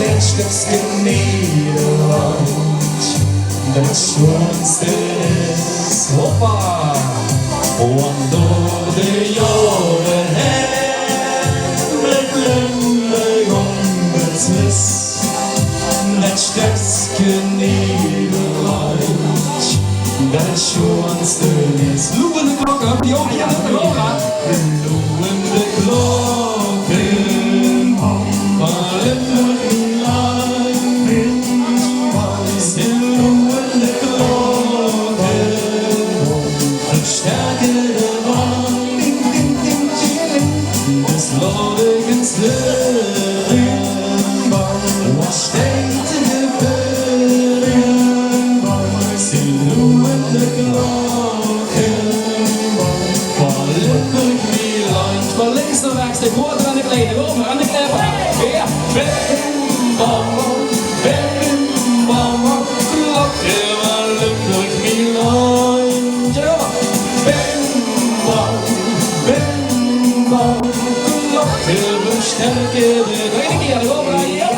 letztes Nederland, das schönste ist. Hoppa! Want door de jaren heen bleef Limburg onbetwist. Dat sterkste Nederland, dat het schönste is. Loeien de klokken, die ook hier aan de Laura. Loeien de klokken van Limburgland. Stil loeien de klokken, versterken de wand. Des Lordigens Leuren, was steeds in de beuren. Stil loeien de klokken van Limburgland. Van links naar rechts, de grote en de kleine, over en de klepper. Ja, bim bam, bim bam, klokken van Limburgland. Ja, bim bam, klokken versterken de. Nog een keer, de over en ja.